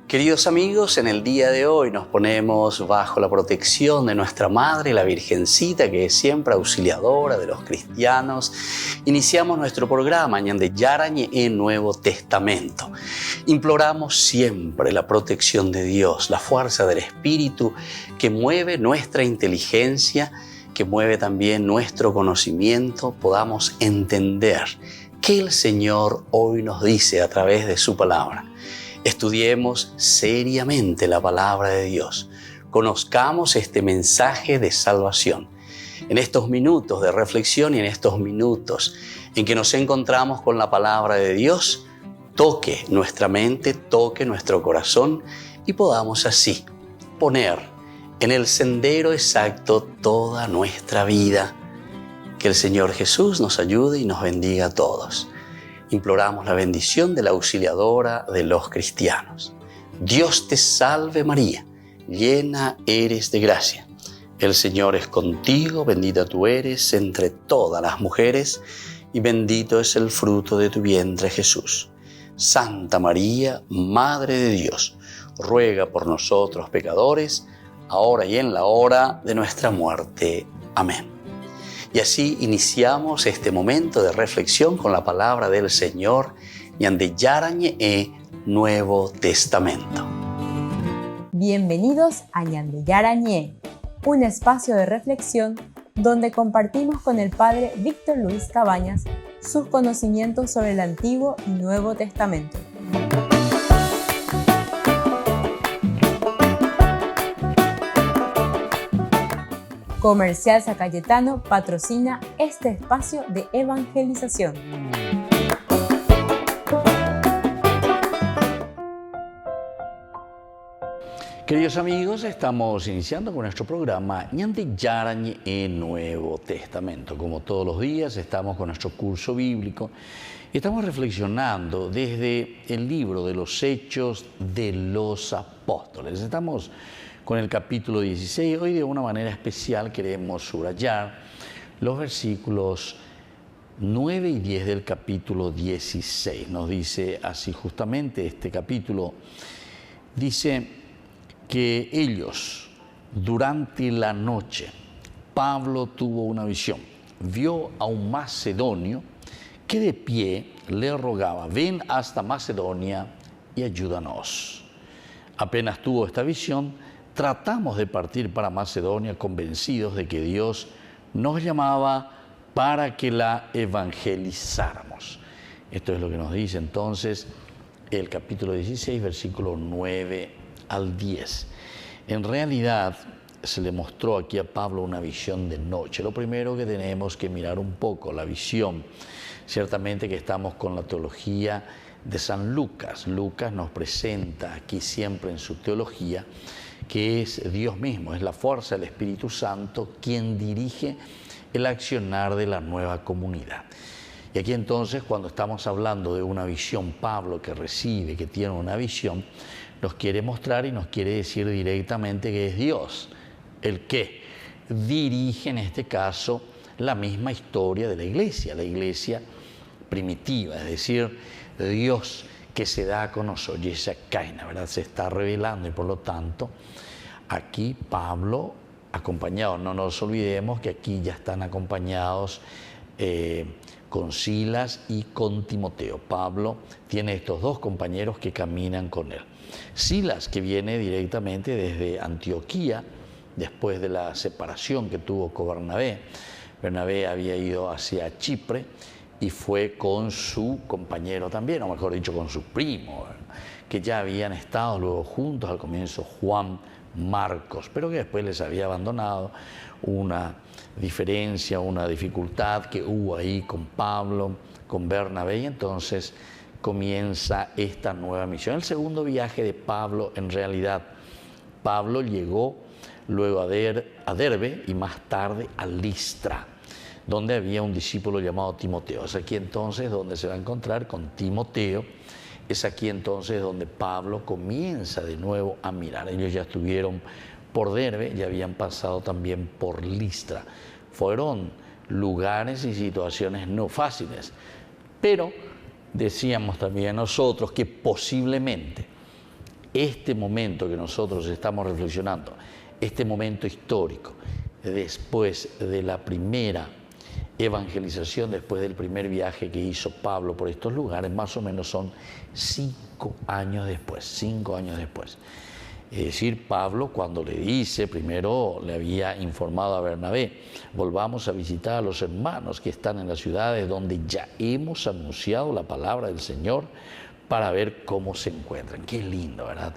Queridos amigos, en el día de hoy nos ponemos bajo la protección de nuestra Madre, la Virgencita, que es siempre auxiliadora de los cristianos. Iniciamos nuestro programa Ñande Yarañe en Nuevo Testamento. Imploramos siempre la protección de Dios, la fuerza del Espíritu que mueve nuestra inteligencia, que mueve también nuestro conocimiento, podamos entender qué el Señor hoy nos dice a través de su palabra. Estudiemos seriamente la palabra de Dios. Conozcamos este mensaje de salvación. En estos minutos de reflexión y en estos minutos en que nos encontramos con la palabra de Dios, toque nuestra mente, toque nuestro corazón y podamos así poner en el sendero exacto toda nuestra vida. Que el Señor Jesús nos ayude y nos bendiga a todos. Imploramos la bendición de la auxiliadora de los cristianos. Dios te salve María, llena eres de gracia. El Señor es contigo, bendita tú eres entre todas las mujeres y bendito es el fruto de tu vientre Jesús. Santa María, Madre de Dios, ruega por nosotros pecadores, ahora y en la hora de nuestra muerte. Amén. Y así iniciamos este momento de reflexión con la palabra del Señor, Ñande Yarañe Nuevo Testamento. Bienvenidos a Ñande Yarañe, un espacio de reflexión donde compartimos con el Padre Víctor Luis Cabañas sus conocimientos sobre el Antiguo y Nuevo Testamento. Comercial San Cayetano patrocina este espacio de evangelización. Queridos amigos, estamos iniciando con nuestro programa Ñande Yarañe en Nuevo Testamento. Como todos los días, estamos con nuestro curso bíblico y estamos reflexionando desde el libro de los Hechos de los Apóstoles. Estamos con el capítulo 16. Hoy de una manera especial queremos subrayar los versículos 9 y 10 del capítulo 16. Nos dice así justamente este capítulo. Dice que ellos, durante la noche, Pablo tuvo una visión. Vio a un macedonio que de pie le rogaba: ven hasta Macedonia y ayúdanos. Apenas tuvo esta visión, tratamos de partir para Macedonia convencidos de que Dios nos llamaba para que la evangelizáramos. Esto es lo que nos dice entonces el capítulo 16, versículo 9 al 10. En realidad se le mostró aquí a Pablo una visión de noche. Lo primero que tenemos que mirar un poco, la visión. Ciertamente que estamos con la teología de San Lucas. Lucas nos presenta aquí siempre en su teología que es Dios mismo, es la fuerza del Espíritu Santo quien dirige el accionar de la nueva comunidad. Y aquí entonces, cuando estamos hablando de una visión, Pablo que recibe, que tiene una visión, nos quiere mostrar y nos quiere decir directamente que es Dios el que dirige en este caso la misma historia de la iglesia primitiva, es decir, Dios que se da a conocer, ¿verdad? Se está revelando y por lo tanto aquí Pablo acompañado, no nos olvidemos que aquí ya están acompañados con Silas y con Timoteo. Pablo tiene estos dos compañeros que caminan con él. Silas, que viene directamente desde Antioquía, después de la separación que tuvo con Bernabé. Bernabé había ido hacia Chipre y fue con su compañero también, o mejor dicho, con su primo, que ya habían estado luego juntos al comienzo, Juan Marcos, pero que después les había abandonado. Una diferencia, una dificultad que hubo ahí con Pablo, con Bernabé, y entonces comienza esta nueva misión. El segundo viaje de Pablo, en realidad, Pablo llegó luego a Derbe y más tarde a Listra, donde había un discípulo llamado Timoteo. Es aquí entonces donde se va a encontrar con Timoteo. Es aquí entonces donde Pablo comienza de nuevo a mirar. Ellos ya estuvieron por Derbe y habían pasado también por Listra. Fueron lugares y situaciones no fáciles, pero decíamos también nosotros que posiblemente este momento que nosotros estamos reflexionando, este momento histórico, después de la primera evangelización, después del primer viaje que hizo Pablo por estos lugares, más o menos son 5 años después, 5 años después. Es decir, Pablo, cuando le dice, primero le había informado a Bernabé, volvamos a visitar a los hermanos que están en las ciudades donde ya hemos anunciado la palabra del Señor para ver cómo se encuentran. Qué lindo, ¿verdad?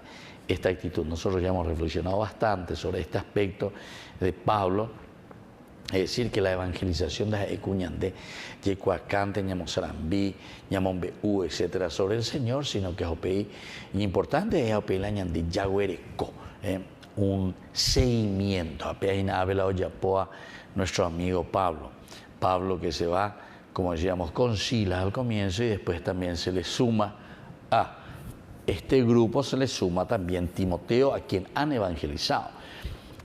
Esta actitud. Nosotros ya hemos reflexionado bastante sobre este aspecto de Pablo. Es decir, que la evangelización de Ecuñandé, Yecuacante, Ñamosarambi, Ñamombeú, etcétera, sobre el Señor, sino que es importante es la ñandí Yaguereco, un seguimiento. Apenas habla Oyapoa, nuestro amigo Pablo. Pablo que se va, como decíamos, con Silas al comienzo y después también se le suma a este grupo, se le suma también Timoteo, a quien han evangelizado.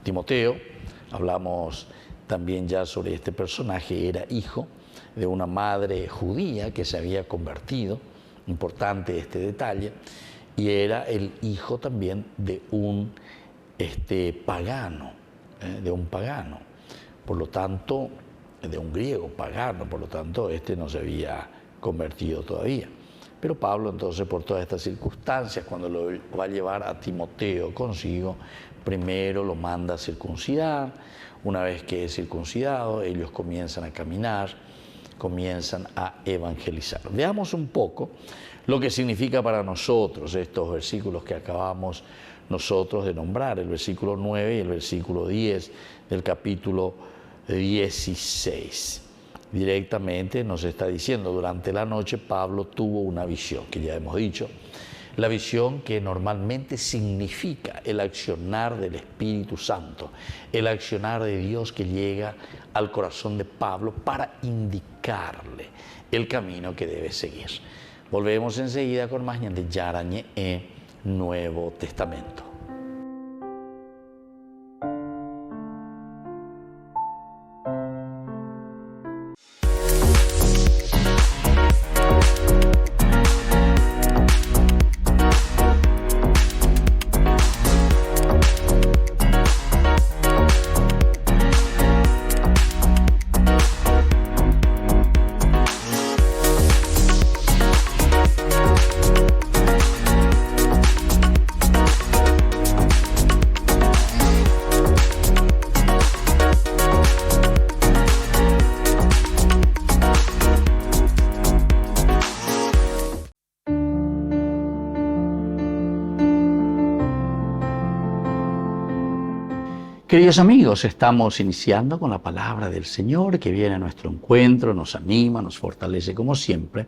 Timoteo, hablamos también ya sobre este personaje, era hijo de una madre judía que se había convertido, importante este detalle, y era el hijo también de un pagano, por lo tanto, de un griego pagano, por lo tanto, no se había convertido todavía. Pero Pablo entonces, por todas estas circunstancias, cuando lo va a llevar a Timoteo consigo, primero lo manda a circuncidar. Una vez que es circuncidado, ellos comienzan a caminar, comienzan a evangelizar. Veamos un poco lo que significa para nosotros estos versículos que acabamos nosotros de nombrar, el versículo 9 y el versículo 10 del capítulo 16. Directamente nos está diciendo, durante la noche Pablo tuvo una visión, que ya hemos dicho, la visión que normalmente significa el accionar del Espíritu Santo, el accionar de Dios que llega al corazón de Pablo para indicarle el camino que debe seguir. Volvemos enseguida con más de Yarañe Nuevo Testamento. Queridos amigos, estamos iniciando con la palabra del Señor que viene a nuestro encuentro, nos anima, nos fortalece como siempre.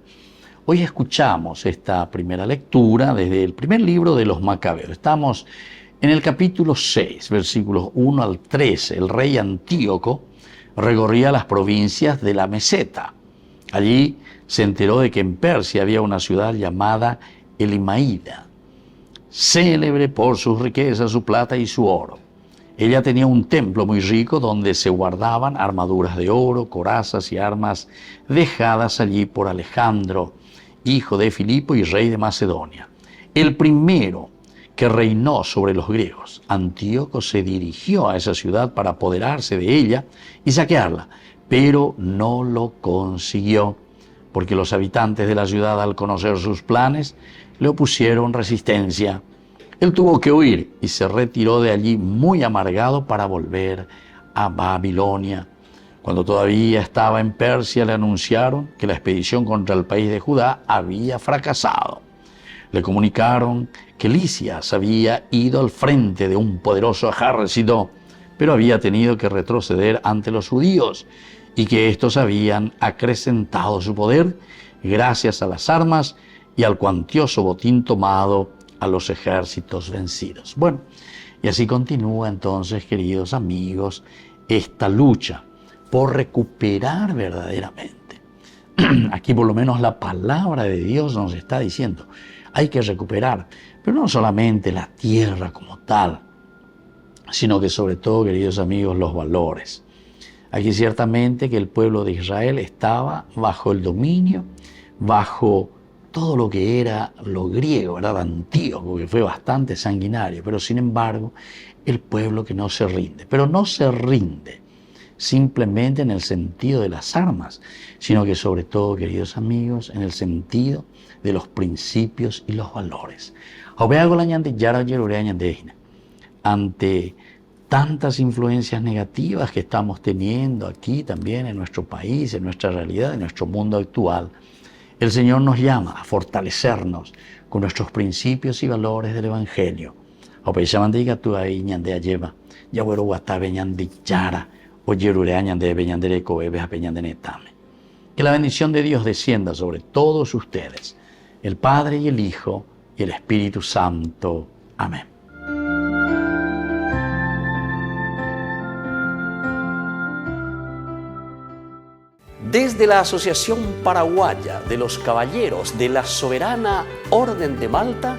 Hoy escuchamos esta primera lectura desde el primer libro de los Macabeos. Estamos en el capítulo 6, versículos 1 al 13. El rey Antíoco recorría las provincias de la Meseta. Allí se enteró de que en Persia había una ciudad llamada Elimaída, célebre por sus riquezas, su plata y su oro. Ella tenía un templo muy rico donde se guardaban armaduras de oro, corazas y armas dejadas allí por Alejandro, hijo de Filipo y rey de Macedonia. El primero que reinó sobre los griegos. Antíoco se dirigió a esa ciudad para apoderarse de ella y saquearla, pero no lo consiguió, porque los habitantes de la ciudad, al conocer sus planes, le opusieron resistencia. Él tuvo que huir y se retiró de allí muy amargado para volver a Babilonia. Cuando todavía estaba en Persia, le anunciaron que la expedición contra el país de Judá había fracasado. Le comunicaron que Lisias había ido al frente de un poderoso ejército, pero había tenido que retroceder ante los judíos y que estos habían acrecentado su poder gracias a las armas y al cuantioso botín tomado a los ejércitos vencidos. Bueno, y así continúa entonces, queridos amigos, esta lucha por recuperar verdaderamente. Aquí por lo menos la palabra de Dios nos está diciendo, hay que recuperar, pero no solamente la tierra como tal, sino que sobre todo, queridos amigos, los valores. Aquí ciertamente que el pueblo de Israel estaba bajo el dominio, bajo todo lo que era lo griego, ¿verdad? Antiguo, que fue bastante sanguinario, pero sin embargo, el pueblo que no se rinde. Pero no se rinde simplemente en el sentido de las armas, sino que sobre todo, queridos amigos, en el sentido de los principios y los valores. Ante tantas influencias negativas que estamos teniendo aquí también en nuestro país, en nuestra realidad, en nuestro mundo actual, el Señor nos llama a fortalecernos con nuestros principios y valores del Evangelio. Que la bendición de Dios descienda sobre todos ustedes, el Padre y el Hijo y el Espíritu Santo. Amén. Desde la Asociación Paraguaya de los Caballeros de la Soberana Orden de Malta,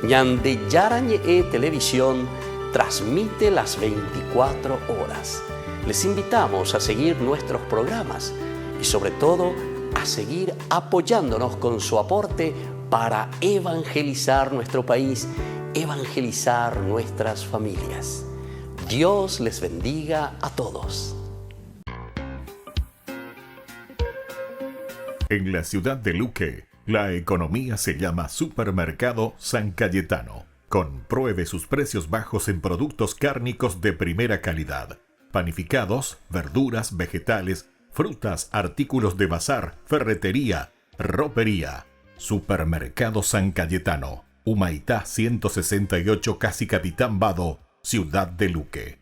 Ñande Yarañe Televisión transmite las 24 horas. Les invitamos a seguir nuestros programas y sobre todo a seguir apoyándonos con su aporte para evangelizar nuestro país, evangelizar nuestras familias. Dios les bendiga a todos. En la ciudad de Luque, la economía se llama Supermercado San Cayetano. Compruebe sus precios bajos en productos cárnicos de primera calidad. Panificados, verduras, vegetales, frutas, artículos de bazar, ferretería, ropería. Supermercado San Cayetano, Humaitá 168, Casi Capitán Vado, ciudad de Luque.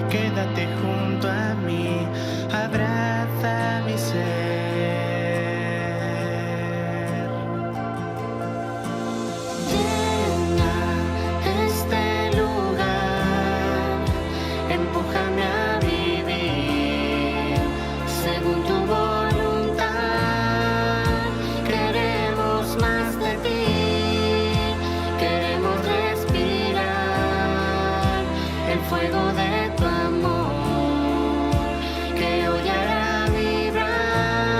Quédate junto a mí, abraza mi ser. Llena este lugar, empújame a vivir según tu voluntad. Queremos más de ti, queremos respirar el fuego de tu amor que hoy hará vibrar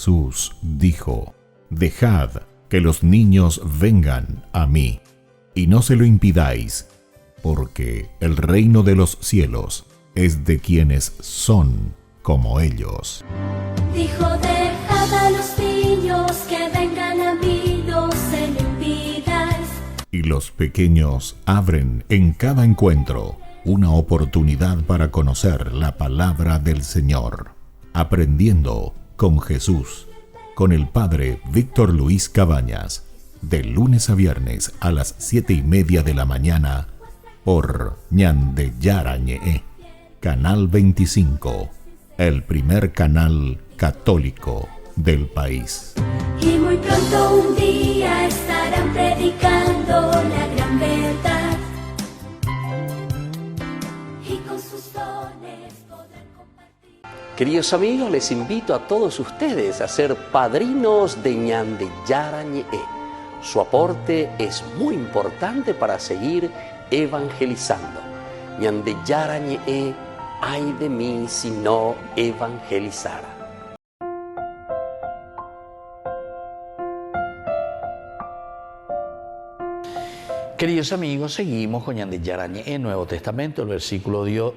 Jesús dijo: «Dejad que los niños vengan a mí, y no se lo impidáis, porque el reino de los cielos es de quienes son como ellos». Dijo: dejad a los niños que vengan a mí, no se lo impidáis. Y los pequeños abren en cada encuentro una oportunidad para conocer la palabra del Señor, aprendiendo con Jesús, con el Padre Víctor Luis Cabañas, de lunes a viernes a las 7:30 de la mañana, por Ñande Yarañe, Canal 25, el primer canal católico del país. Y muy pronto un día estarán predicando la gran verdad. Y con sus dones podrán compartir. Queridos amigos, les invito a todos ustedes a ser padrinos de Ñande Yarañe. Su aporte es muy importante para seguir evangelizando. Ñande Yarañe, ay de mí si no evangelizara. Queridos amigos, seguimos con Ñande Yarañe en Nuevo Testamento, el versículo 10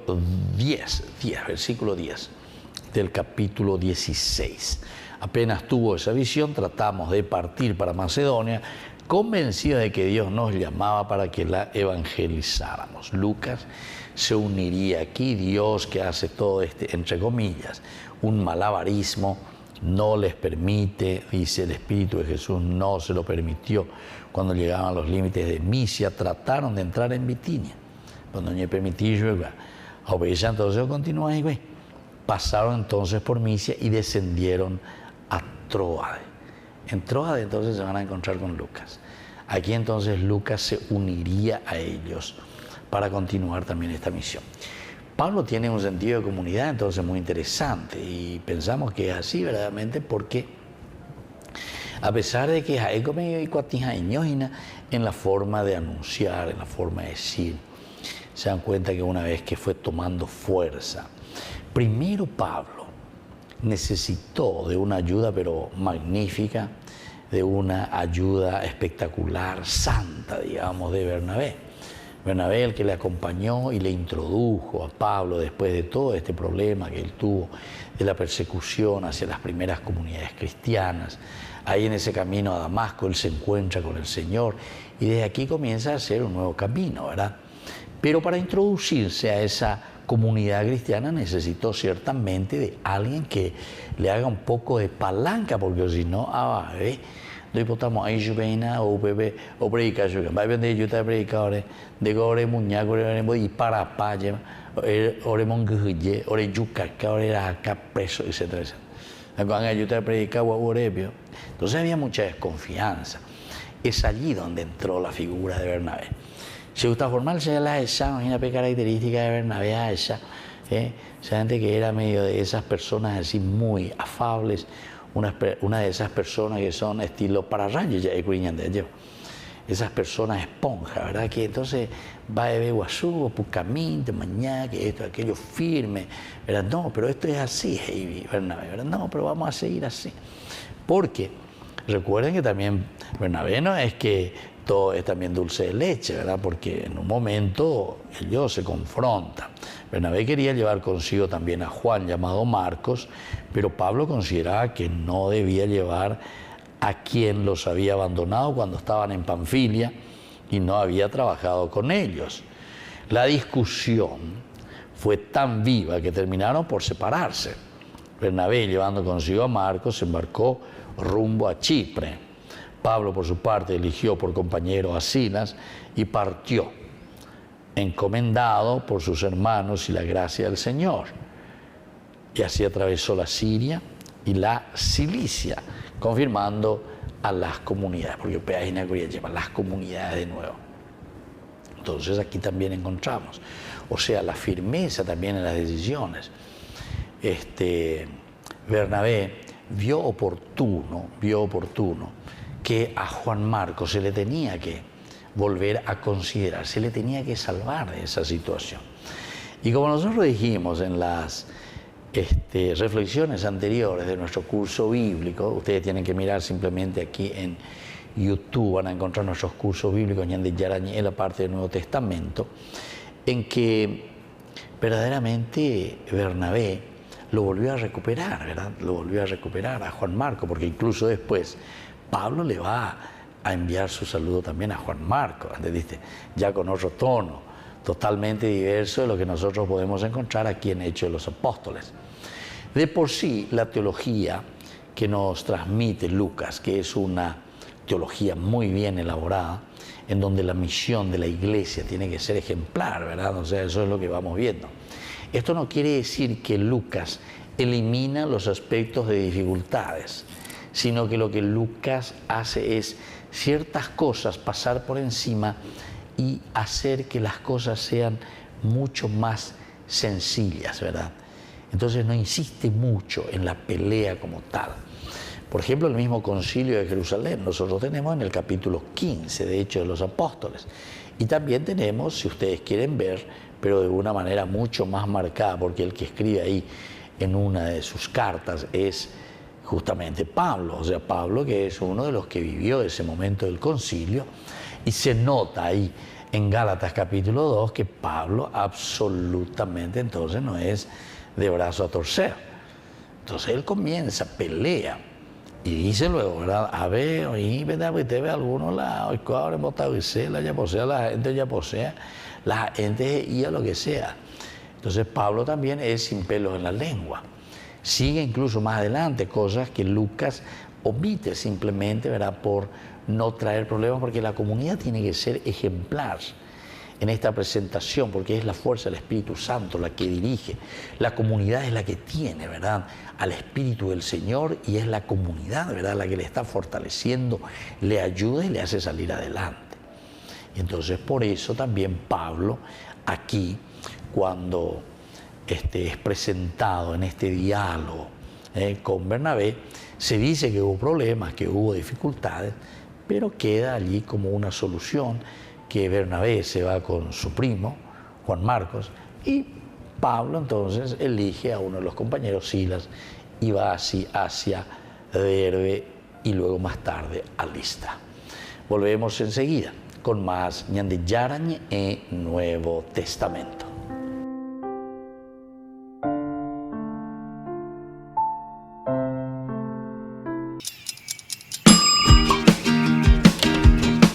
del capítulo 16. Apenas tuvo esa visión, tratamos de partir para Macedonia, convencidos de que Dios nos llamaba para que la evangelizáramos. Lucas se uniría aquí, Dios que hace todo entre comillas, un malabarismo, no les permite, dice el Espíritu de Jesús, no se lo permitió. Cuando llegaban a los límites de Misia, trataron de entrar en Bitinia. Cuando no permití, entonces continuaron, güey. Pasaron entonces por Misia y descendieron a Tróade. En Tróade entonces se van a encontrar con Lucas. Aquí entonces Lucas se uniría a ellos para continuar también esta misión. Pablo tiene un sentido de comunidad entonces muy interesante y pensamos que es así verdaderamente porque a pesar de que hay como en la forma de anunciar, en la forma de decir, se dan cuenta que una vez que fue tomando fuerza, primero Pablo necesitó de una ayuda pero magnífica, de una ayuda espectacular, santa, digamos, de Bernabé. Bernabé, el que le acompañó y le introdujo a Pablo después de todo este problema que él tuvo de la persecución hacia las primeras comunidades cristianas. Ahí en ese camino a Damasco él se encuentra con el Señor y desde aquí comienza a hacer un nuevo camino, ¿verdad? Pero para introducirse a esa comunidad cristiana necesitó ciertamente de alguien que le haga un poco de palanca, porque si no, estamos ahí o predicar, va vender yo te predicar de gore muñeco y para paye ore monguye ore yucaca ore acá preso, etcétera, etcétera. Entonces había mucha desconfianza. Es allí donde entró la figura de Bernabé. Si gusta formarse la esa, una característica de Bernabé, esa gente que era medio de esas personas así muy afables, una de esas personas que son estilo pararrayo, ya esas personas esponja, ¿verdad? Que entonces va a beber guasú, pucamín, de mañana, que esto, aquello firme, ¿verdad? No, pero esto es así, Heidi, Bernabé, ¿verdad? No, pero vamos a seguir así. Porque recuerden que también Bernabé no es que todo es también dulce de leche, ¿verdad? Porque en un momento ellos se confrontan. Bernabé quería llevar consigo también a Juan, llamado Marcos, pero Pablo consideraba que no debía llevar a quien los había abandonado cuando estaban en Panfilia y no había trabajado con ellos. La discusión fue tan viva que terminaron por separarse. Bernabé, llevando consigo a Marcos, se embarcó rumbo a Chipre. Pablo, por su parte, eligió por compañero a Silas y partió, encomendado por sus hermanos y la gracia del Señor. Y así atravesó la Siria y la Cilicia, confirmando a las comunidades, porque lleva las comunidades de nuevo. Entonces aquí también encontramos, o sea, la firmeza también en las decisiones. Bernabé vio oportuno que a Juan Marcos se le tenía que volver a considerar, se le tenía que salvar de esa situación. Y como nosotros dijimos en reflexiones anteriores de nuestro curso bíblico. Ustedes tienen que mirar simplemente aquí en YouTube, van a encontrar nuestros cursos bíblicos Ñande Yarañé, la parte del Nuevo Testamento, en que verdaderamente Bernabé lo volvió a recuperar, ¿verdad? Lo volvió a recuperar a Juan Marcos, porque incluso después Pablo le va a enviar su saludo también a Juan Marcos, ¿entendiste? Ya con otro tono, totalmente diverso de lo que nosotros podemos encontrar aquí en Hechos de los Apóstoles. De por sí, la teología que nos transmite Lucas, que es una teología muy bien elaborada, en donde la misión de la iglesia tiene que ser ejemplar, ¿verdad? O sea, eso es lo que vamos viendo. Esto no quiere decir que Lucas elimina los aspectos de dificultades, sino que lo que Lucas hace es ciertas cosas pasar por encima y hacer que las cosas sean mucho más sencillas, ¿verdad? Entonces no insiste mucho en la pelea como tal. Por ejemplo, el mismo Concilio de Jerusalén, nosotros tenemos en el capítulo 15 de Hechos de los Apóstoles. Y también tenemos, si ustedes quieren ver, pero de una manera mucho más marcada, porque el que escribe ahí en una de sus cartas es justamente Pablo. O sea, Pablo, que es uno de los que vivió ese momento del concilio, y se nota ahí en Gálatas capítulo 2 que Pablo absolutamente entonces no es de brazo a torcer. Entonces él comienza, pelea, y dice luego, ¿verdad? A ver, oí, ¿verdad? Pues te ve algunos lados, y ahora hemos estado ya posea, la gente ya posea, la gente y a lo que sea. Entonces Pablo también es sin pelos en la lengua. Sigue incluso más adelante cosas que Lucas omite simplemente, ¿verdad? Por no traer problemas, porque la comunidad tiene que ser ejemplar en esta presentación, porque es la fuerza del Espíritu Santo la que dirige. La comunidad es la que tiene, ¿verdad?, al Espíritu del Señor, y es la comunidad, ¿verdad?, la que le está fortaleciendo, le ayuda y le hace salir adelante. Y entonces por eso también Pablo aquí, cuando es presentado en este diálogo con Bernabé, se dice que hubo problemas, que hubo dificultades, pero queda allí como una solución, que Bernabé se va con su primo, Juan Marcos, y Pablo entonces elige a uno de los compañeros, Silas, y va así hacia Derbe y luego más tarde a Listra. Volvemos enseguida con más Ñande Yarañé en Nuevo Testamento.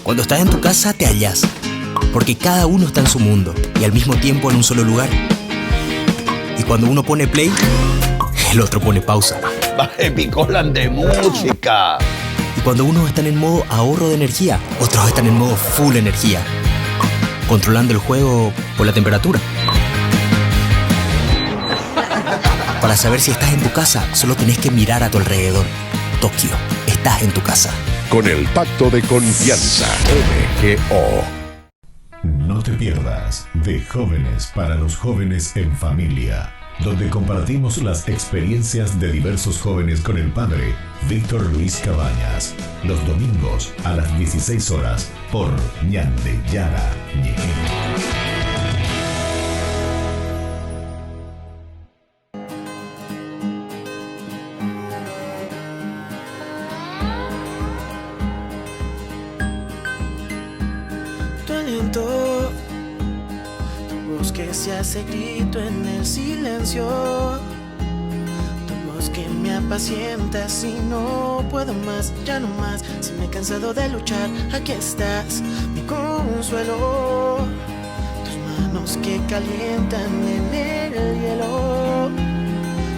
Cuando estás en tu casa te hallas, porque cada uno está en su mundo y al mismo tiempo en un solo lugar. Y cuando uno pone play, el otro pone pausa. Baje picolan de música. Y cuando unos están en modo ahorro de energía, otros están en modo full energía, controlando el juego por la temperatura. Para saber si estás en tu casa, solo tenés que mirar a tu alrededor. Tokio, estás en tu casa. Con el Pacto de Confianza, MGO. No te pierdas de Jóvenes para los Jóvenes en Familia, donde compartimos las experiencias de diversos jóvenes con el padre Víctor Luis Cabañas, los domingos a las 16 horas por Ñande Yarañé. Tu voz que se hace grito en el silencio, tu voz que me apacienta si no puedo más, ya no más, si me he cansado de luchar, aquí estás, mi consuelo, tus manos que calientan en el hielo,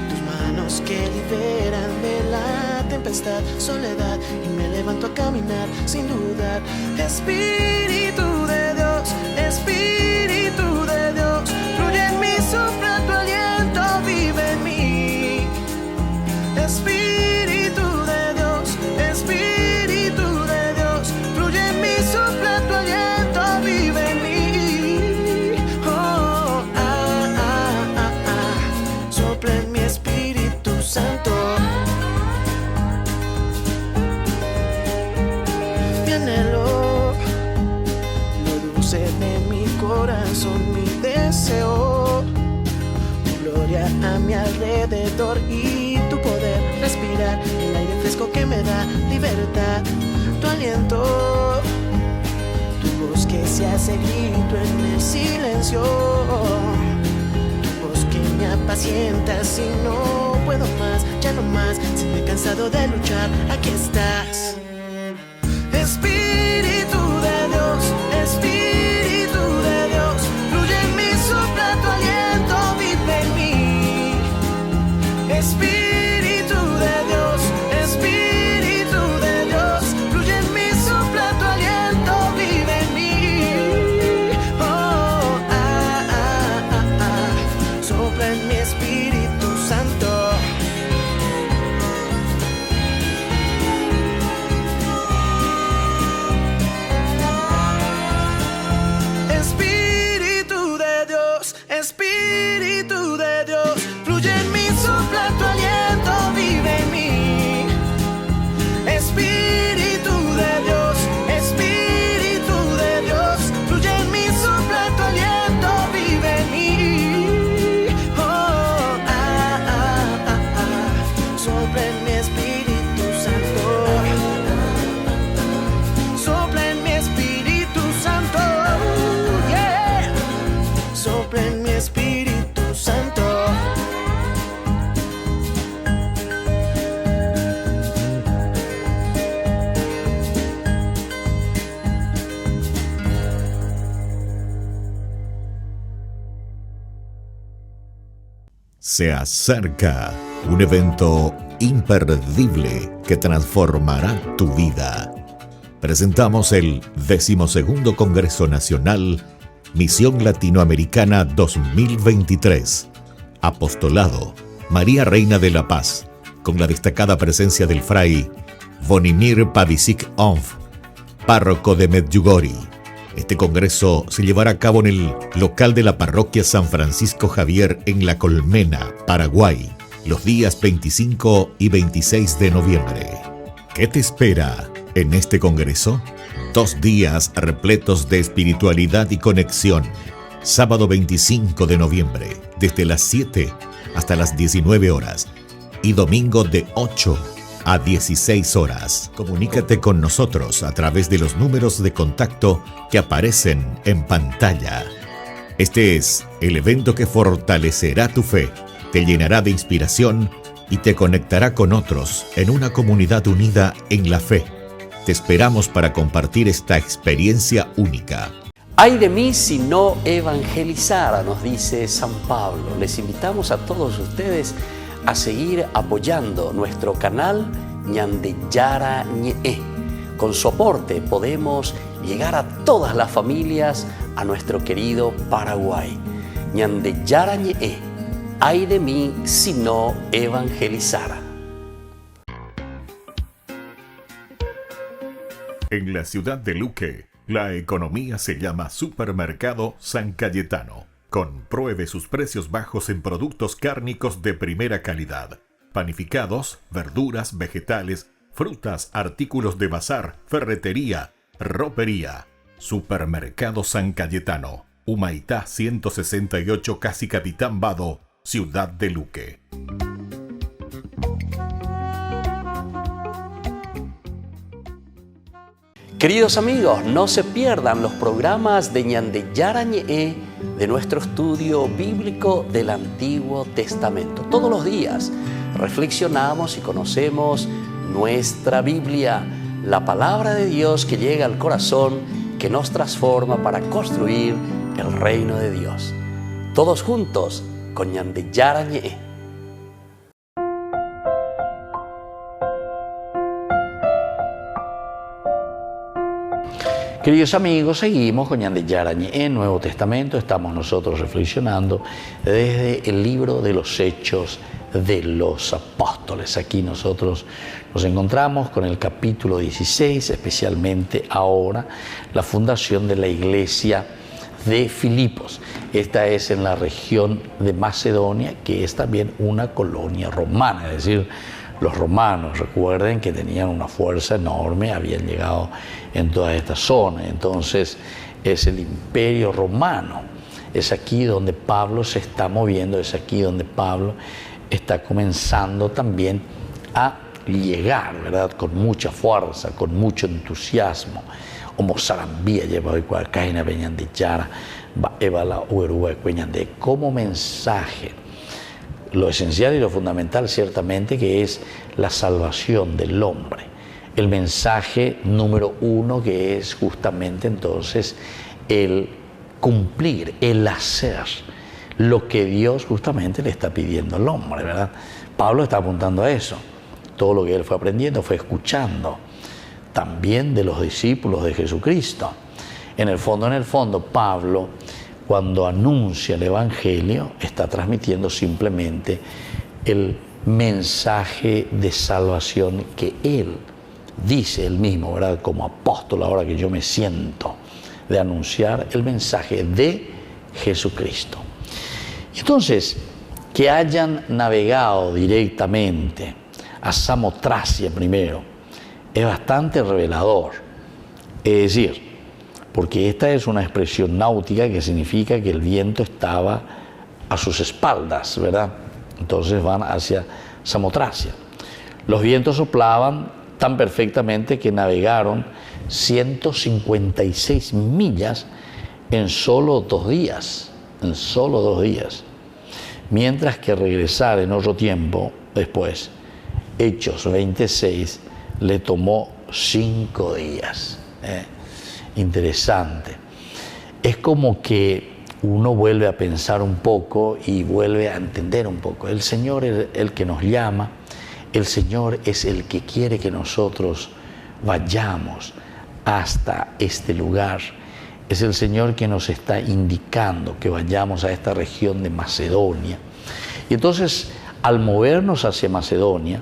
tus manos que liberan de la tempestad, soledad, y me levanto a caminar sin dudar. Espíritu de Dios, Espíritu de Dios, fluye en mí, sopla tu aliento, vive en mí. Espíritu de Dios, Espíritu de Dios, fluye en mí, sopla tu aliento, vive en mí. Oh, sopla en mi Espíritu Santo. Mi anhelo, lo dulce de mi corazón, amor y tu poder. Respirar el aire fresco que me da libertad. Tu aliento, tu voz que se hace grito en el silencio. Tu voz que me apacienta si no puedo más, ya no más. Si me he cansado de luchar, aquí estás. Espíritu de Dios, Espíritu de Dios, fluye en mí, sopla tu aliento, vive en mí. Espíritu de Dios, Espíritu de Dios, fluye en mí, sopla tu aliento, vive en mí. Oh, sopla en mi Espíritu Santo. Espíritu de Dios, fluye en mí, sopla tu aliento, vive en mí. Espíritu de Dios, Espíritu de Dios, fluye en mí, sopla tu aliento, vive en mí. Oh, sopla en mi Espíritu Santo. Sopla en mi Espíritu Santo. Yeah. Sopla en mi Espíritu Santo. Se acerca un evento imperdible que transformará tu vida. Presentamos el 12º Congreso Nacional Misión Latinoamericana 2023. Apostolado María Reina de la Paz, con la destacada presencia del fray Bonimir Pavicic-Onf, párroco de Medjugorje. Este congreso se llevará a cabo en el local de la parroquia San Francisco Javier en La Colmena, Paraguay, los días 25 y 26 de noviembre. ¿Qué te espera en este congreso? 2 días repletos de espiritualidad y conexión. Sábado 25 de noviembre, desde las 7 hasta las 19 horas. Y domingo de 8 a 16 horas. Comunícate con nosotros a través de los números de contacto que aparecen en pantalla. Este es el evento que fortalecerá tu fe, te llenará de inspiración y te conectará con otros en una comunidad unida en la fe. Te esperamos para compartir esta experiencia única. Ay de mí si no evangelizara, nos dice San Pablo. Les invitamos a todos ustedes a seguir apoyando nuestro canal Ñande Yarañe. Con su aporte podemos llegar a todas las familias a nuestro querido Paraguay. Ñande Yarañe. Ay de mí si no evangelizara. En la ciudad de Luque, la economía se llama Supermercado San Cayetano. Compruebe sus precios bajos en productos cárnicos de primera calidad. Panificados, verduras, vegetales, frutas, artículos de bazar, ferretería, ropería. Supermercado San Cayetano. Humaitá 168, Casi Capitán Vado, ciudad de Luque. Queridos amigos, no se pierdan los programas de Ñande Yarañe de nuestro estudio bíblico del Antiguo Testamento. Todos los días reflexionamos y conocemos nuestra Biblia, la palabra de Dios que llega al corazón, que nos transforma para construir el reino de Dios. Todos juntos con Ñande Yarañe. Queridos amigos, seguimos con Ñande Yarañe en Nuevo Testamento. Estamos nosotros reflexionando desde el libro de los Hechos de los Apóstoles. Aquí nosotros nos encontramos con el capítulo 16, especialmente ahora la fundación de la iglesia de Filipos. Esta es en la región de Macedonia, que es también una colonia romana, es decir, los romanos, recuerden que tenían una fuerza enorme, habían llegado en toda esta zona. Entonces es el imperio romano. Es aquí donde Pablo se está moviendo, es aquí donde Pablo está comenzando también a llegar, ¿verdad? Con mucha fuerza, con mucho entusiasmo. Como Sarambía lleva hoy Cuacaina Peñan de Yara, Eva la Uruguay de como mensaje. Lo esencial y lo fundamental ciertamente que es la salvación del hombre. El mensaje número uno que es justamente entonces el cumplir, el hacer lo que Dios justamente le está pidiendo al hombre, ¿verdad? Pablo está apuntando a eso. Todo lo que él fue aprendiendo fue escuchando también de los discípulos de Jesucristo. En el fondo, Pablo, cuando anuncia el Evangelio, está transmitiendo simplemente el mensaje de salvación que él dice él mismo, ¿verdad? Como apóstol, ahora que yo me siento de anunciar el mensaje de Jesucristo. Entonces, que hayan navegado directamente a Samotracia primero es bastante revelador. Es decir, porque esta es una expresión náutica que significa que el viento estaba a sus espaldas, ¿verdad? Entonces van hacia Samotracia. Los vientos soplaban tan perfectamente que navegaron 156 millas en solo 2 días. En solo 2 días. Mientras que regresar en otro tiempo después, Hechos 26, le tomó 5 días. Interesante. Es como que uno vuelve a pensar un poco y vuelve a entender un poco. El Señor es el que nos llama, el Señor es el que quiere que nosotros vayamos hasta este lugar. Es el Señor que nos está indicando que vayamos a esta región de Macedonia. Y entonces, al movernos hacia Macedonia,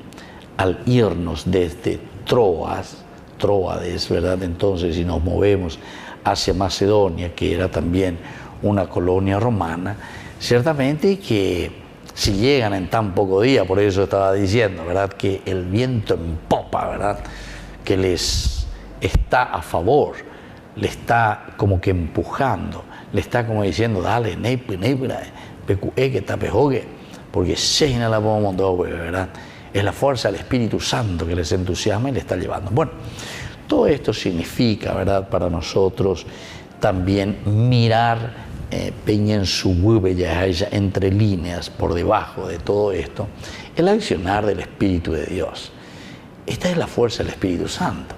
al irnos desde Tróades, ¿verdad? Entonces, si nos movemos hacia Macedonia, que era también una colonia romana, ciertamente que si llegan en tan poco día, por eso estaba diciendo, ¿verdad? Que el viento en popa, ¿verdad? Que les está a favor, le está como que empujando, le está como diciendo, dale, que tapejogue, porque seina la bomba, ¿verdad? Es la fuerza del Espíritu Santo que les entusiasma y les está llevando. Bueno, todo esto significa, ¿verdad? Para nosotros también mirar en su huella entre líneas, por debajo de todo esto, el accionar del Espíritu de Dios. Esta es la fuerza del Espíritu Santo.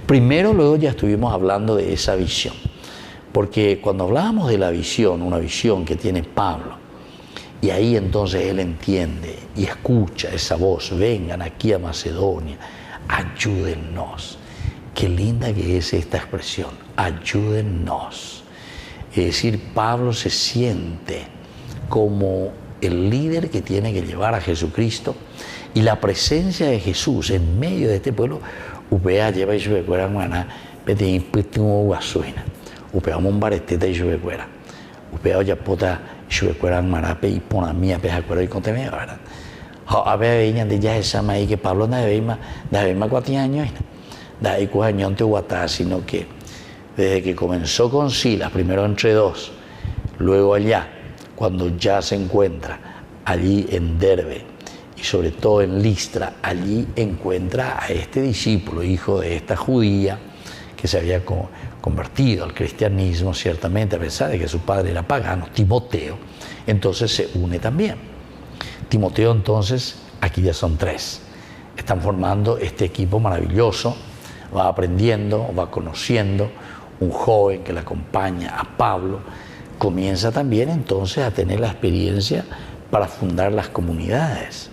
Primero, luego ya estuvimos hablando de esa visión, porque cuando hablábamos de la visión, una visión que tiene Pablo, y ahí entonces él entiende y escucha esa voz, vengan aquí a Macedonia, ayúdennos. Qué linda que es esta expresión, ayúdennos. Es decir, Pablo se siente como el líder que tiene que llevar a Jesucristo, y la presencia de Jesús en medio de este pueblo, upea lleva y sube cuera guana, pete impuesto guasuina, upea mombareteta y sube cuera, upea ya pota sube cuera marape y pona mía peja cuera y conte mía, ¿verdad? A ver, veían de ya esa maíz que Pablo no debe más 4 años, de ahí 4 años te guatá, sino que desde que comenzó con Silas, primero entre 2, luego allá, cuando ya se encuentra allí en Derbe y sobre todo en Listra, allí encuentra a este discípulo, hijo de esta judía que se había convertido al cristianismo, ciertamente, a pesar de que su padre era pagano, Timoteo. Entonces se une también. Timoteo, entonces, aquí ya son 3. Están formando este equipo maravilloso, va aprendiendo, va conociendo. Un joven que le acompaña a Pablo comienza también entonces a tener la experiencia para fundar las comunidades.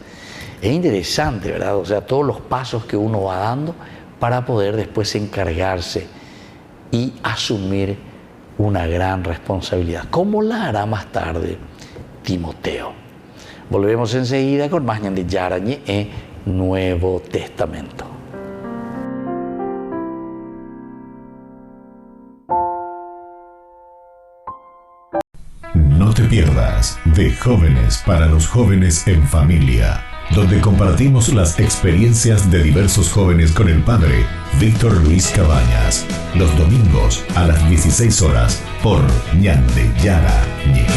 Es interesante, ¿verdad? O sea, todos los pasos que uno va dando para poder después encargarse y asumir una gran responsabilidad, como la hará más tarde Timoteo. Volvemos enseguida con más de Yarañe en Nuevo Testamento. No te pierdas de Jóvenes para los Jóvenes en Familia, donde compartimos las experiencias de diversos jóvenes con el padre Víctor Luis Cabañas, los domingos a las 16 horas por Ñande Yara Ñeque.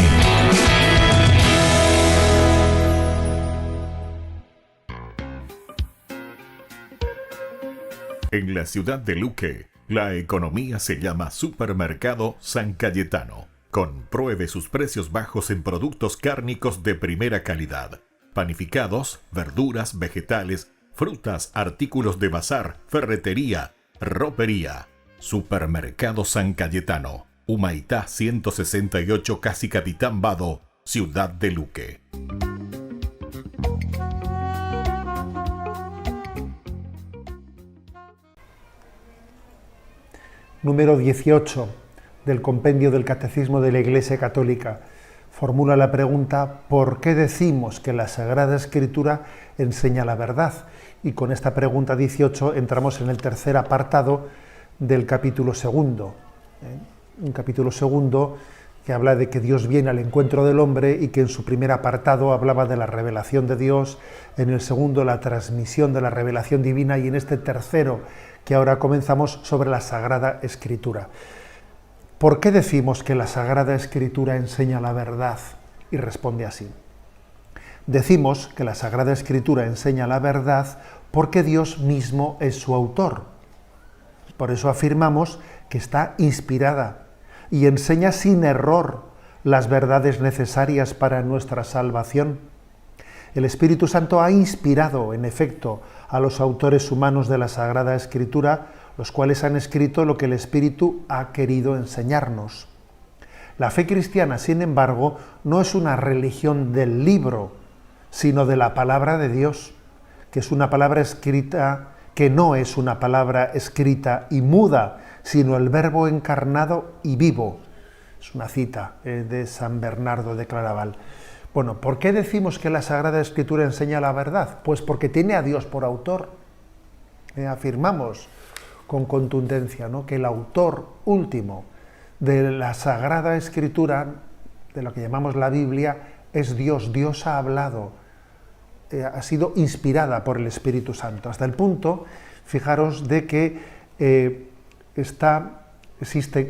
En la ciudad de Luque, la economía se llama Supermercado San Cayetano. Compruebe sus precios bajos en productos cárnicos de primera calidad. Panificados, verduras, vegetales, frutas, artículos de bazar, ferretería, ropería. Supermercado San Cayetano, Humaitá 168, Casi Capitán Vado, ciudad de Luque. Número 18 del Compendio del Catecismo de la Iglesia Católica. Formula la pregunta: ¿por qué decimos que la Sagrada Escritura enseña la verdad? Y con esta pregunta 18 entramos en el tercer apartado del capítulo segundo. Un capítulo segundo que habla de que Dios viene al encuentro del hombre y que en su primer apartado hablaba de la revelación de Dios, en el segundo la transmisión de la revelación divina y en este tercero que ahora comenzamos sobre la Sagrada Escritura. ¿Por qué decimos que la Sagrada Escritura enseña la verdad? Y responde así. Decimos que la Sagrada Escritura enseña la verdad porque Dios mismo es su autor. Por eso afirmamos que está inspirada y enseña sin error las verdades necesarias para nuestra salvación. El Espíritu Santo ha inspirado, en efecto, a los autores humanos de la Sagrada Escritura, los cuales han escrito lo que el Espíritu ha querido enseñarnos. La fe cristiana, sin embargo, no es una religión del libro, sino de la palabra de Dios, que es una palabra escrita, que no es una palabra escrita y muda, sino el Verbo encarnado y vivo. Es una cita de San Bernardo de Claraval. Bueno, ¿por qué decimos que la Sagrada Escritura enseña la verdad? Pues porque tiene a Dios por autor. Afirmamos con contundencia, ¿no?, que el autor último de la Sagrada Escritura, de lo que llamamos la Biblia, es Dios. Dios ha hablado, ha sido inspirada por el Espíritu Santo, hasta el punto, fijaros, de que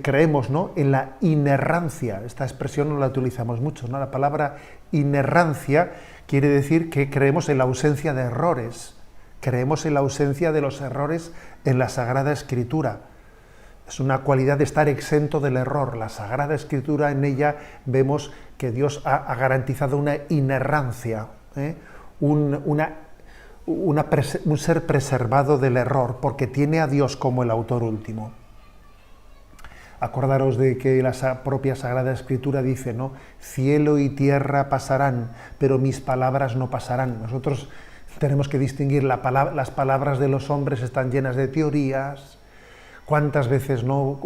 creemos, ¿no?, en la inerrancia. Esta expresión no la utilizamos mucho, ¿no? La palabra inerrancia quiere decir que creemos en la ausencia de errores, creemos en la ausencia de los errores en la Sagrada Escritura. Es una cualidad de estar exento del error. La Sagrada Escritura, en ella vemos que Dios ha garantizado una inerrancia, un ser preservado del error, porque tiene a Dios como el autor último. Acordaros de que la propia Sagrada Escritura dice, ¿no?, cielo y tierra pasarán, pero mis palabras no pasarán. Nosotros tenemos que distinguir las palabras de los hombres están llenas de teorías. ¿Cuántas veces, no,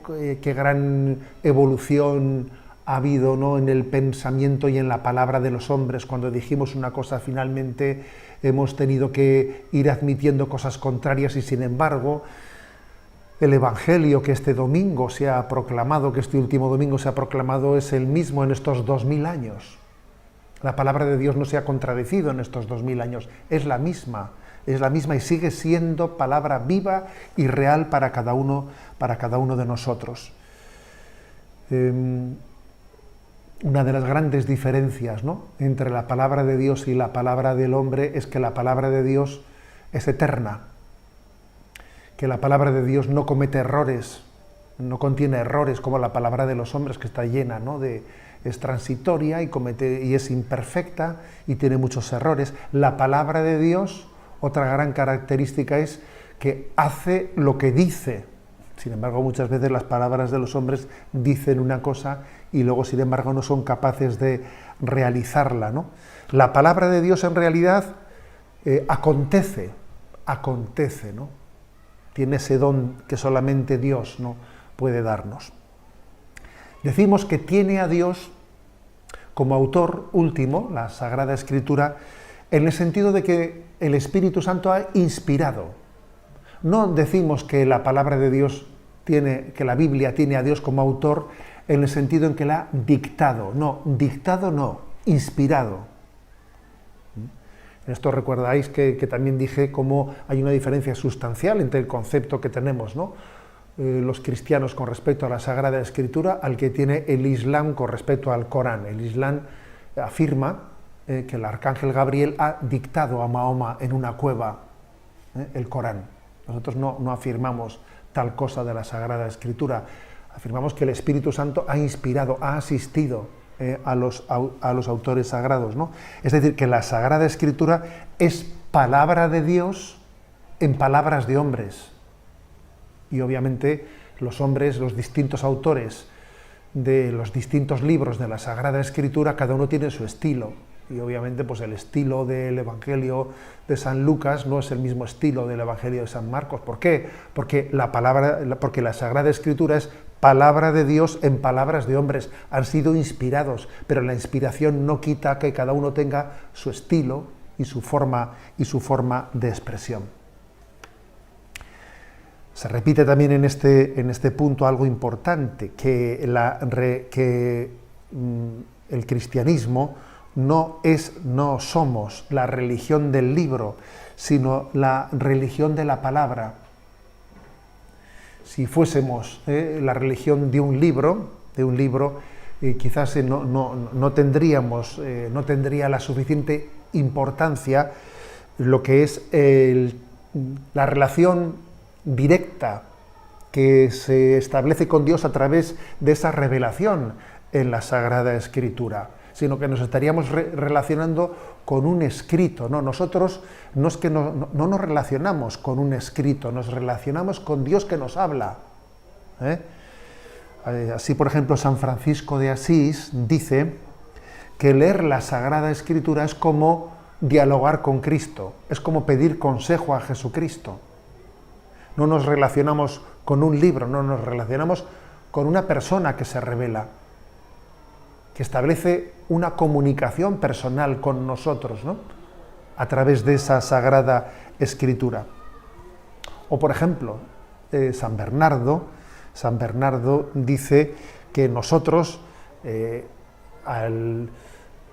qué gran evolución ha habido, ¿no?, en el pensamiento y en la palabra de los hombres? Cuando dijimos una cosa, finalmente hemos tenido que ir admitiendo cosas contrarias y, sin embargo, el Evangelio que este domingo se ha proclamado, que este último domingo se ha proclamado, es el mismo en estos 2000 años. La palabra de Dios no se ha contradecido en estos 2000 años, es la misma y sigue siendo palabra viva y real para cada uno de nosotros. Una de las grandes diferencias, ¿no?, entre la palabra de Dios y la palabra del hombre es que la palabra de Dios es eterna, que la palabra de Dios no comete errores, no contiene errores como la palabra de los hombres, que está llena, ¿no?, es transitoria y es imperfecta y tiene muchos errores. La palabra de Dios, otra gran característica es que hace lo que dice. Sin embargo, muchas veces las palabras de los hombres dicen una cosa y luego, sin embargo, no son capaces de realizarla, ¿no? La palabra de Dios, en realidad, acontece, ¿no? Tiene ese don que solamente Dios, ¿no?, puede darnos. Decimos que tiene a Dios como autor último, la Sagrada Escritura, en el sentido de que el Espíritu Santo ha inspirado. No decimos que la palabra de Dios que la Biblia tiene a Dios como autor en el sentido en que la ha dictado. No, dictado no, inspirado. En esto recordáis que también dije cómo hay una diferencia sustancial entre el concepto que tenemos, ¿no?, los cristianos con respecto a la Sagrada Escritura, al que tiene el Islam con respecto al Corán. El Islam afirma que el arcángel Gabriel ha dictado a Mahoma en una cueva el Corán. Nosotros no afirmamos tal cosa de la Sagrada Escritura. Afirmamos que el Espíritu Santo ha inspirado, ha asistido a los autores sagrados, ¿no? Es decir, que la Sagrada Escritura es palabra de Dios en palabras de hombres. Y obviamente los hombres, los distintos autores de los distintos libros de la Sagrada Escritura, cada uno tiene su estilo. Y obviamente pues el estilo del Evangelio de San Lucas no es el mismo estilo del Evangelio de San Marcos. ¿Por qué? Porque la Sagrada Escritura es palabra de Dios en palabras de hombres. Han sido inspirados, pero la inspiración no quita que cada uno tenga su estilo y su forma de expresión. Se repite también en este punto algo importante, que el cristianismo no somos la religión del libro, sino la religión de la palabra. Si fuésemos la religión de un libro, quizás no tendría la suficiente importancia lo que es la relación directa que se establece con Dios a través de esa revelación en la Sagrada Escritura, sino que nos estaríamos relacionando con un escrito, ¿no? Nosotros no es que no nos relacionamos con un escrito, nos relacionamos con Dios que nos habla. Así, por ejemplo, San Francisco de Asís dice que leer la Sagrada Escritura es como dialogar con Cristo, es como pedir consejo a Jesucristo. No nos relacionamos con un libro, no nos relacionamos con una persona que se revela, que establece una comunicación personal con nosotros, ¿no? A través de esa Sagrada Escritura. O, por ejemplo, San Bernardo dice que nosotros, al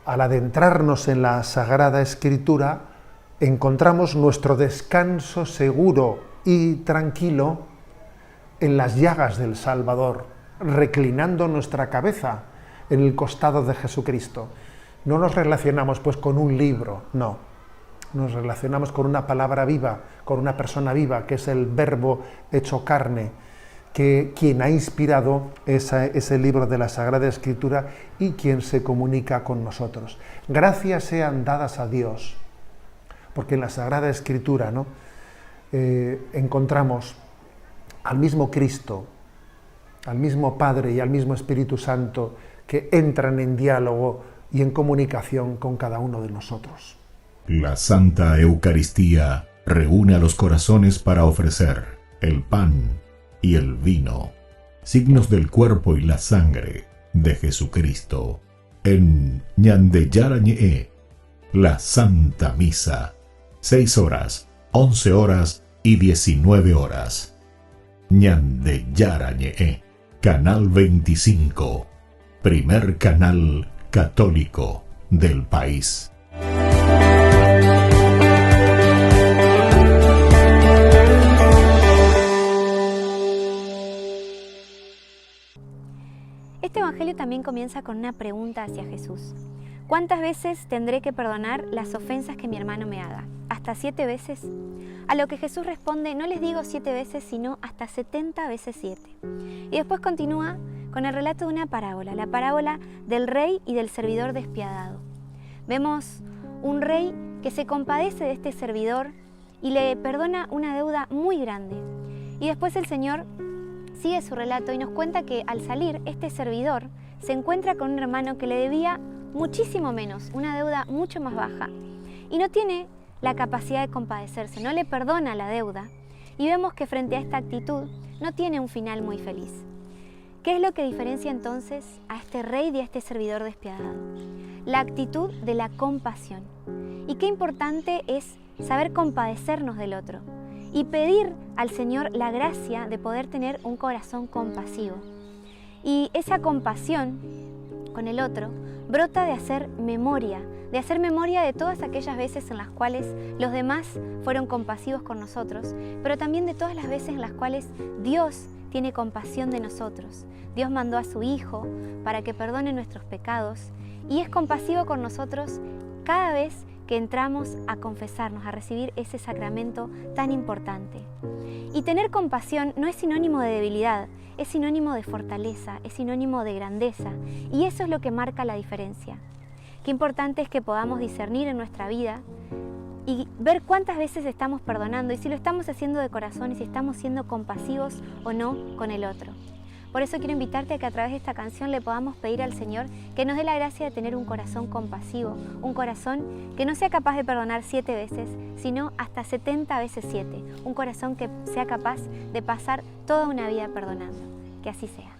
adentrarnos en la Sagrada Escritura, encontramos nuestro descanso seguro y tranquilo en las llagas del Salvador, reclinando nuestra cabeza en el costado de Jesucristo. No nos relacionamos pues con un libro, no. Nos relacionamos con una palabra viva, con una persona viva, que es el Verbo hecho carne, quien ha inspirado ese libro de la Sagrada Escritura y quien se comunica con nosotros. Gracias sean dadas a Dios, porque en la Sagrada Escritura, ¿no?, encontramos al mismo Cristo, al mismo Padre y al mismo Espíritu Santo que entran en diálogo y en comunicación con cada uno de nosotros. La Santa Eucaristía reúne a los corazones para ofrecer el pan y el vino, signos del cuerpo y la sangre de Jesucristo. En Ñande Yarañe, la Santa Misa, 6 horas, 11 horas y 19 horas. Ñande Yarañe, Canal 25, primer canal católico del país. Este evangelio también comienza con una pregunta hacia Jesús. ¿Cuántas veces tendré que perdonar las ofensas que mi hermano me haga? ¿Hasta 7 veces? A lo que Jesús responde, no les digo 7 veces, sino hasta 70 veces 7. Y después continúa con el relato de una parábola, la parábola del rey y del servidor despiadado. Vemos un rey que se compadece de este servidor y le perdona una deuda muy grande. Y después el Señor sigue su relato y nos cuenta que al salir este servidor se encuentra con un hermano que le debía muchísimo menos, una deuda mucho más baja, y no tiene la capacidad de compadecerse, no le perdona la deuda, y vemos que frente a esta actitud no tiene un final muy feliz. ¿Qué es lo que diferencia entonces a este rey y a este servidor despiadado? La actitud de la compasión. Y qué importante es saber compadecernos del otro y pedir al Señor la gracia de poder tener un corazón compasivo. Y esa compasión con el otro brota de hacer memoria de todas aquellas veces en las cuales los demás fueron compasivos con nosotros, pero también de todas las veces en las cuales Dios tiene compasión de nosotros. Dios mandó a su Hijo para que perdone nuestros pecados y es compasivo con nosotros cada vez que entramos a confesarnos, a recibir ese sacramento tan importante. Y tener compasión no es sinónimo de debilidad, es sinónimo de fortaleza, es sinónimo de grandeza, y eso es lo que marca la diferencia. Qué importante es que podamos discernir en nuestra vida y ver cuántas veces estamos perdonando y si lo estamos haciendo de corazón y si estamos siendo compasivos o no con el otro. Por eso quiero invitarte a que a través de esta canción le podamos pedir al Señor que nos dé la gracia de tener un corazón compasivo, un corazón que no sea capaz de perdonar 7 veces, sino hasta 70 veces 7, un corazón que sea capaz de pasar toda una vida perdonando. Que así sea.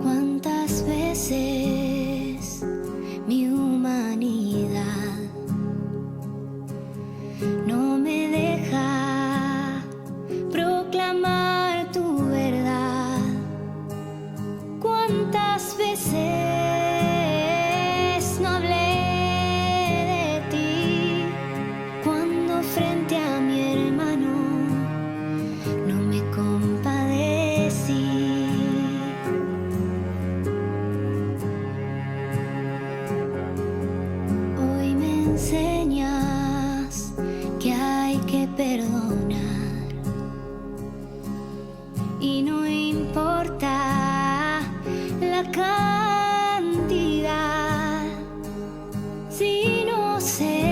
¿Cuántas veces mi humanidad no me deja proclamar tu verdad? ¿Cuántas veces no hablé de ti cuando frente a mi hermano no me compadecí? Hoy me enseñas que hay que perdonar y no importa la cantidad, sino ser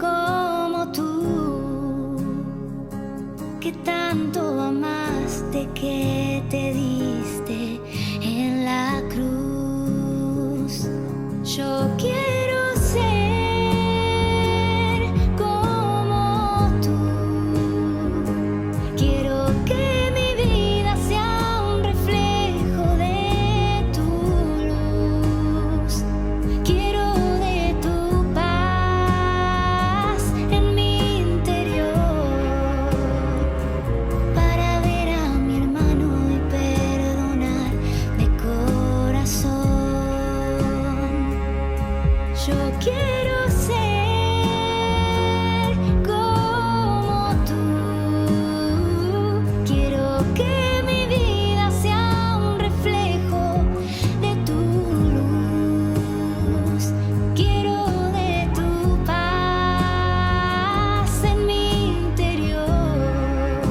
como tú, que tanto amaste que te diste en la cruz. Yo quiero ser como tú. Quiero que mi vida sea un reflejo de tu luz. Quiero de tu paz en mi interior, para ver a mi hermano y perdonar de corazón. Yo quiero ser como tú. Quiero que mi vida sea un reflejo de tu luz. Quiero de tu paz en mi interior,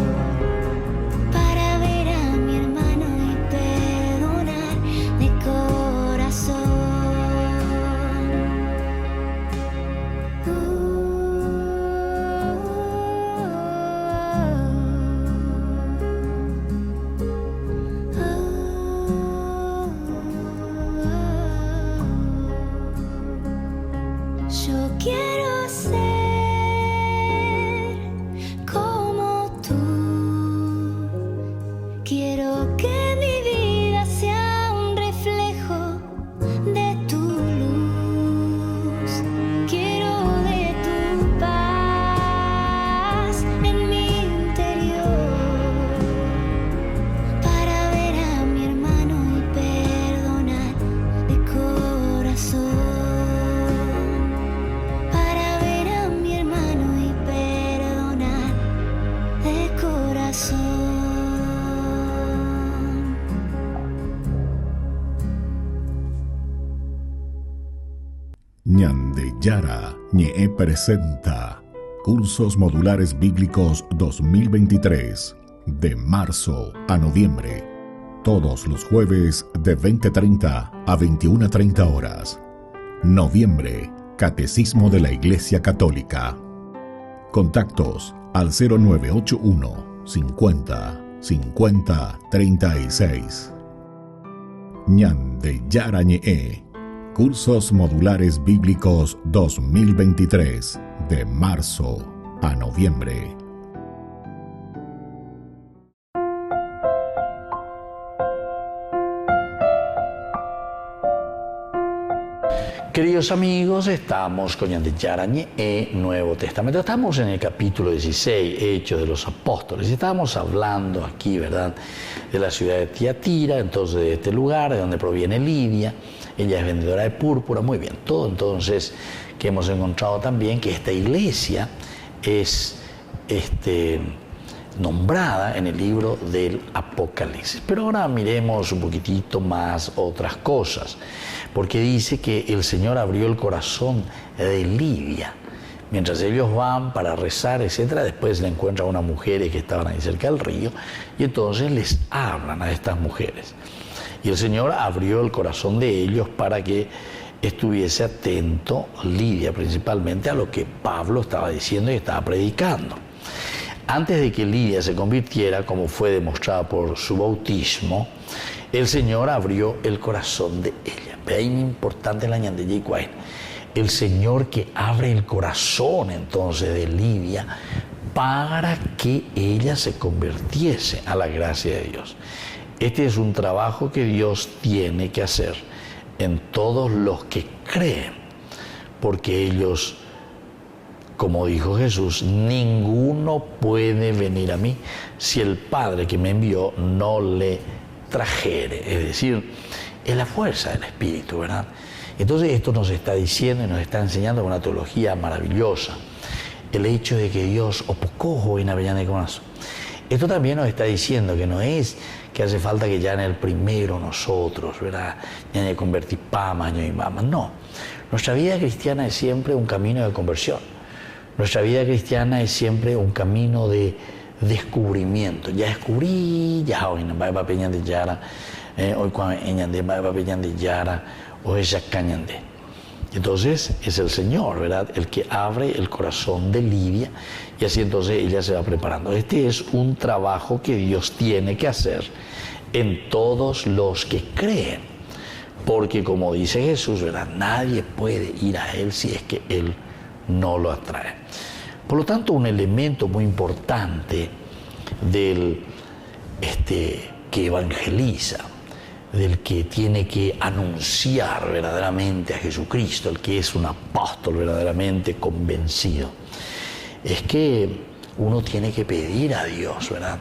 para ver a mi hermano y perdonar de corazón. Yo quiero ser como tú. Quiero que mi vida sea un reflejo de tu luz. Quiero de tu paz en mi interior, para ver a mi hermano y perdonar de corazón. Para ver a mi hermano y perdonar de corazón. Ñande Yara Ñe presenta Cursos Modulares Bíblicos 2023, de marzo a noviembre, todos los jueves de 20:30 a 21:30 horas. Noviembre, Catecismo de la Iglesia Católica. Contactos al 0981 50 50 36. Ñande Yara Ñe, Cursos Modulares Bíblicos 2023, de marzo a noviembre. Queridos amigos, estamos con Ñande Yara Ñe, Nuevo Testamento. Estamos en el capítulo 16, Hechos de los Apóstoles. Y estábamos hablando aquí, ¿verdad?, de la ciudad de Tiatira, entonces de este lugar, de donde proviene Lidia. Ella es vendedora de púrpura, muy bien. Todo entonces que hemos encontrado también que esta iglesia es nombrada en el libro del Apocalipsis. Pero ahora miremos un poquitito más otras cosas, porque dice que el Señor abrió el corazón de Lidia. Mientras ellos van para rezar, etc., después le encuentran a unas mujeres que estaban ahí cerca del río, y entonces les hablan a estas mujeres. Y el Señor abrió el corazón de ellos para que estuviese atento, Lidia principalmente, a lo que Pablo estaba diciendo y estaba predicando. Antes de que Lidia se convirtiera, como fue demostrado por su bautismo, el Señor abrió el corazón de ella. Vean, importante la ñande de Yicuain. El Señor que abre el corazón entonces de Lidia para que ella se convirtiese a la gracia de Dios. Este es un trabajo que Dios tiene que hacer en todos los que creen, porque ellos, como dijo Jesús, ninguno puede venir a mí si el Padre que me envió no le trajere. Es decir, es la fuerza del Espíritu, ¿verdad? Entonces esto nos está diciendo y nos está enseñando una teología maravillosa. El hecho de que Dios opocojo en Avellana con eso. Esto también nos está diciendo que no es que hace falta que ya en el primero nosotros, ¿verdad? Ya de convertir pamas, y mamas. No. Nuestra vida cristiana es siempre un camino de conversión. Nuestra vida cristiana es siempre un camino de descubrimiento. Ya descubrí, ya hoy no va a peñar de Yara, hoy cuando va a peñar de Yara, o ella cañande. Entonces es el Señor, ¿verdad?, el que abre el corazón de Lidia, y así entonces ella se va preparando. Este es un trabajo que Dios tiene que hacer en todos los que creen, porque como dice Jesús, ¿verdad?, nadie puede ir a Él si es que Él no lo atrae. Por lo tanto, un elemento muy importante del que evangeliza, del que tiene que anunciar verdaderamente a Jesucristo, el que es un apóstol verdaderamente convencido, es que uno tiene que pedir a Dios, ¿verdad?,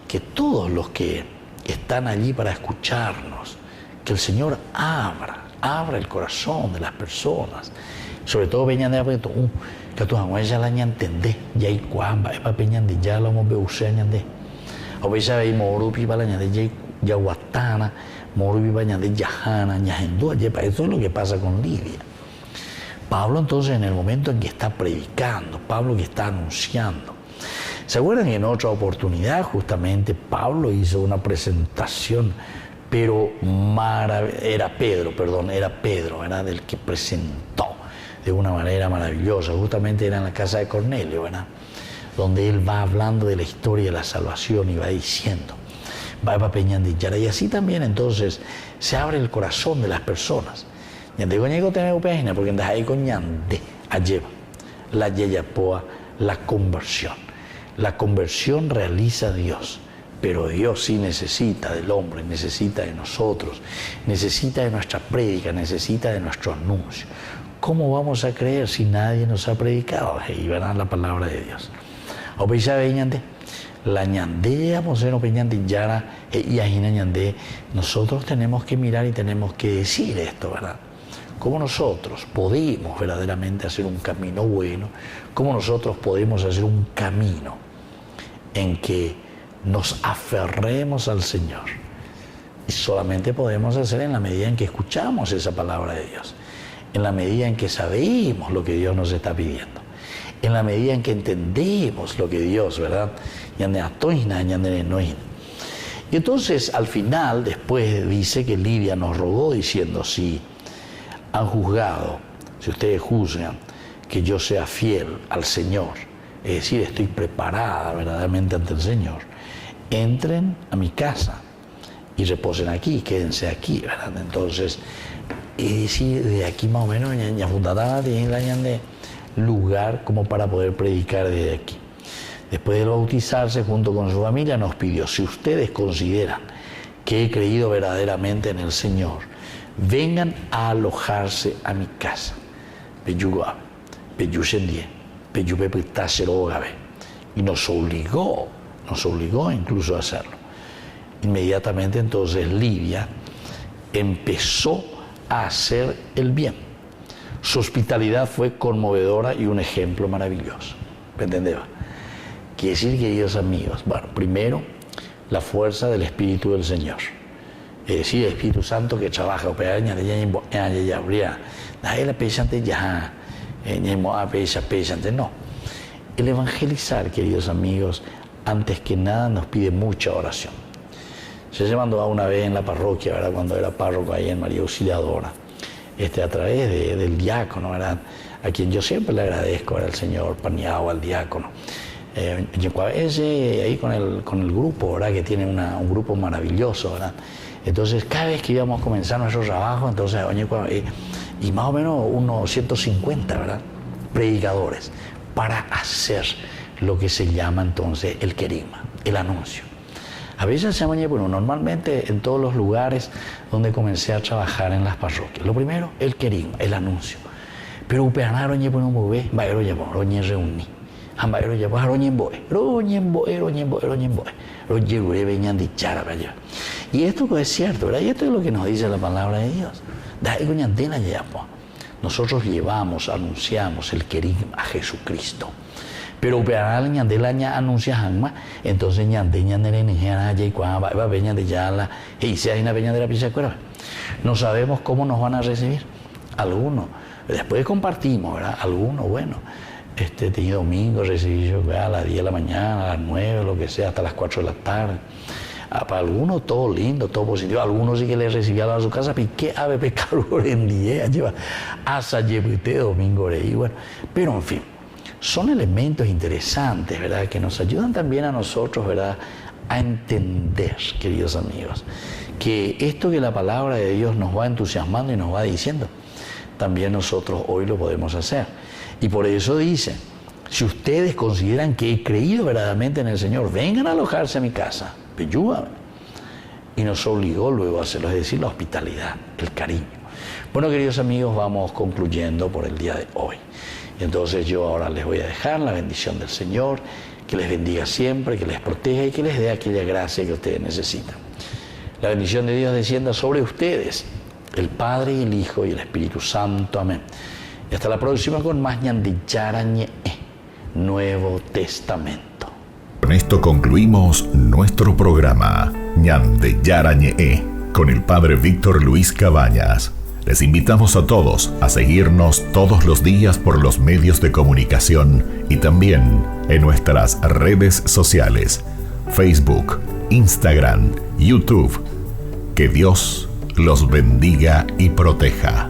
que todos los que están allí para escucharnos, que el Señor abra el corazón de las personas, sobre todo peñan de apreto, que tu jamás ya la entendé, ya hay cuamba, es para peñan de ya lo hemos beusé añade, o veis a ver morupi para añade ya guatana, morupi para añade yahana, ñahendúa, eso es lo que pasa con Lidia. Pablo entonces, en el momento en que está predicando, Pablo que está anunciando, ¿se acuerdan que en otra oportunidad justamente Pablo hizo una presentación, pero era Pedro, ¿verdad?, el que presentó de una manera maravillosa, justamente era en la casa de Cornelio, ¿verdad?, donde él va hablando de la historia de la salvación y va diciendo, va para peñando y así también entonces se abre el corazón de las personas. Ñande coñego tener página porque andas ahí con ñande lleva la yeyapoa, la conversión. La conversión realiza Dios, pero Dios sí necesita del hombre, necesita de nosotros, necesita de nuestra prédica, necesita de nuestro anuncio. ¿Cómo vamos a creer si nadie nos ha predicado? Y verán la palabra de Dios. O veis a ñande, la ñande, moseno peñande yara y ajina ñande. Nosotros tenemos que mirar y tenemos que decir esto, ¿verdad? Cómo nosotros podemos verdaderamente hacer un camino bueno, cómo nosotros podemos hacer un camino en que nos aferremos al Señor. Y solamente podemos hacer en la medida en que escuchamos esa palabra de Dios, en la medida en que sabemos lo que Dios nos está pidiendo, en la medida en que entendemos lo que Dios, ¿verdad?, y entonces al final, después dice que Lidia nos rogó diciendo, si han juzgado, si ustedes juzgan que yo sea fiel al Señor, es decir, estoy preparada verdaderamente ante el Señor, entren a mi casa y reposen aquí, quédense aquí, ¿verdad? Entonces, es decir, de aquí más o menos, ya fundada tiene lugar como para poder predicar desde aquí. Después de bautizarse junto con su familia, nos pidió, si ustedes consideran que he creído verdaderamente en el Señor, vengan a alojarse a mi casa. Y nos obligó incluso a hacerlo. Inmediatamente entonces Lidia empezó a hacer el bien. Su hospitalidad fue conmovedora y un ejemplo maravilloso. ¿Me entendés? Quiere decir, queridos amigos, bueno, primero, la fuerza del Espíritu del Señor. Es decir, el Espíritu Santo que trabaja, no. El evangelizar, queridos amigos, antes que nada nos pide mucha oración. Se mandó una vez en la parroquia, ¿verdad? Cuando era párroco ahí en María Auxiliadora, a través del diácono, ¿verdad? A quien yo siempre le agradezco, ¿verdad? Al señor Paniagua, al diácono. Ahí con el grupo, ¿verdad? Que tiene un grupo maravilloso, ¿verdad? Entonces, cada vez que íbamos a comenzar nuestro trabajo, entonces, y más o menos unos 150, ¿verdad? Predicadores, para hacer lo que se llama entonces el querigma, el anuncio. A veces se llama, bueno, normalmente en todos los lugares donde comencé a trabajar en las parroquias. Lo primero, el querigma, el anuncio. Pero upeanar oñe bueno muy bien, va a oñe reuní. Ambaero ya pues y esto es cierto, ¿verdad? Y esto es lo que nos dice la palabra de Dios. Nosotros llevamos, anunciamos el querigma a Jesucristo. Pero anuncia Hanma, entonces no sabemos cómo nos van a recibir. Algunos, después compartimos, ¿verdad? Algunos, bueno. Tenía domingo, recibí yo a las 10 de la mañana, a las 9, lo que sea, hasta las 4 de la tarde. Para algunos todo lindo, todo positivo. Algunos sí que les recibían a su casa, piqué ave pecador en día, lleva hasta llevete domingo y bueno. Pero en fin, son elementos interesantes, ¿verdad? Que nos ayudan también a nosotros, ¿verdad? A entender, queridos amigos, que esto que la palabra de Dios nos va entusiasmando y nos va diciendo, también nosotros hoy lo podemos hacer. Y por eso dice, si ustedes consideran que he creído verdaderamente en el Señor, vengan a alojarse a mi casa, peyúame. Y nos obligó luego a hacerlo, es decir, la hospitalidad, el cariño. Bueno, queridos amigos, vamos concluyendo por el día de hoy. Entonces yo ahora les voy a dejar la bendición del Señor, que les bendiga siempre, que les proteja y que les dé aquella gracia que ustedes necesitan. La bendición de Dios descienda sobre ustedes, el Padre y el Hijo y el Espíritu Santo. Amén. Y hasta la próxima con más Ñande Yarañe, Nuevo Testamento. Con esto concluimos nuestro programa Ñande Yarañe con el Padre Víctor Luis Cabañas. Les invitamos a todos a seguirnos todos los días por los medios de comunicación y también en nuestras redes sociales, Facebook, Instagram, YouTube. Que Dios los bendiga y proteja.